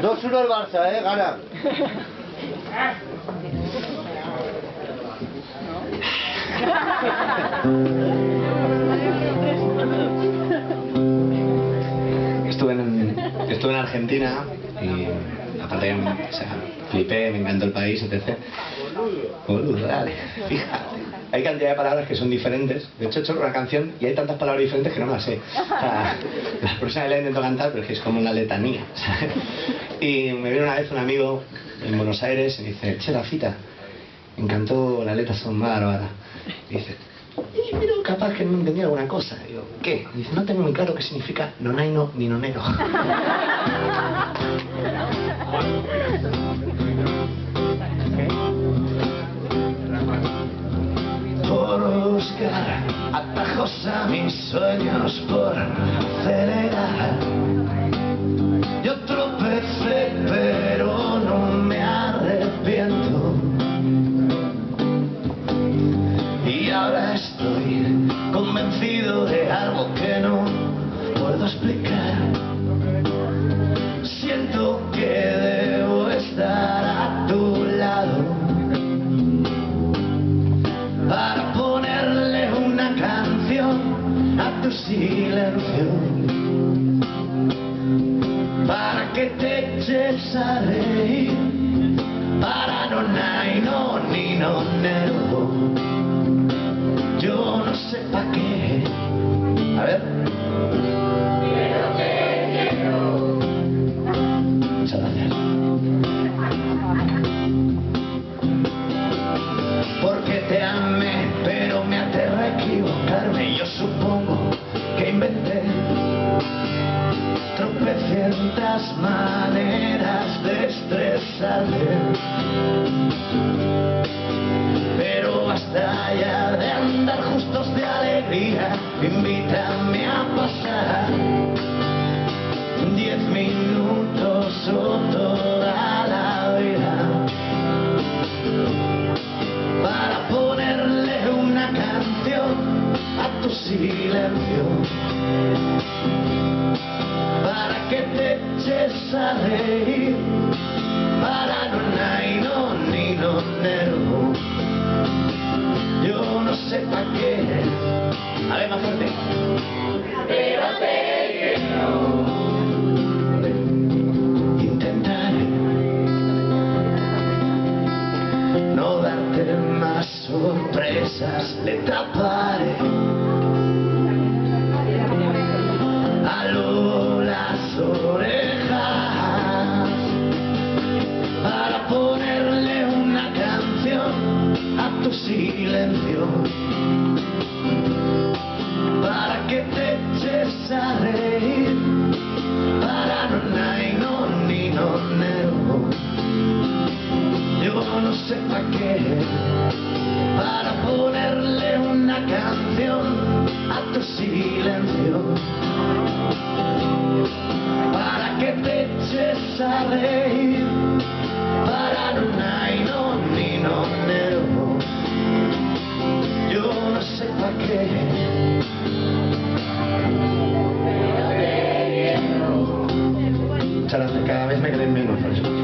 2-1 el Barça, gana. Estuve en Argentina y aparte, o sea, flipé, me encantó el país, etc. Boludo, dale, fíjate. Hay cantidad de palabras que son diferentes. De hecho, he hecho una canción y hay tantas palabras diferentes que no me las sé. O sea, la próxima vez la intento cantar, pero es que es como una letanía, ¿sabes? Y me vino una vez un amigo en Buenos Aires y me dice: che, Rafita, me encantó, las letras son bárbaras. Y dice: pero capaz que no entendía alguna cosa. Y digo: ¿qué? Y dice: no tengo muy claro qué significa nonaino ni nonero. Por buscar atajos a mis sueños, por acelerar, yo tropecé pero no me arrepiento. Y ahora estoy convencido de algo que no puedo explicar. Siento que debo estar a tu lado para ponerle una canción a tu silencio, para que te eches a reír, para no ni nonero. Yo no sé pa' qué. A ver. Pero te quiero. Muchas gracias. Porque te amé, pero me aterra equivocarme. Yo supongo que inventé tropecientas maneras de estresarte. Pero basta ya de andar justos de alegría, invítame a pasar 10 minutos o toda la vida para ponerle una canción a tu silencio, para que te eches a reír, para no ni nonero. Yo no sé pa' qué. A ver, más fuerte. Pero te quiero. Intentaré no darte más sorpresas. Le taparé las orejas para ponerle una canción a tu silencio, para que te eches a reír, para no ni nonero. Yo no sé pa' qué, para ponerle una canción a tu silencio, para que te eches a reír, para no ni nonero. Yo no sé pa' qué. Muchas gracias, cada vez me creen menos por eso.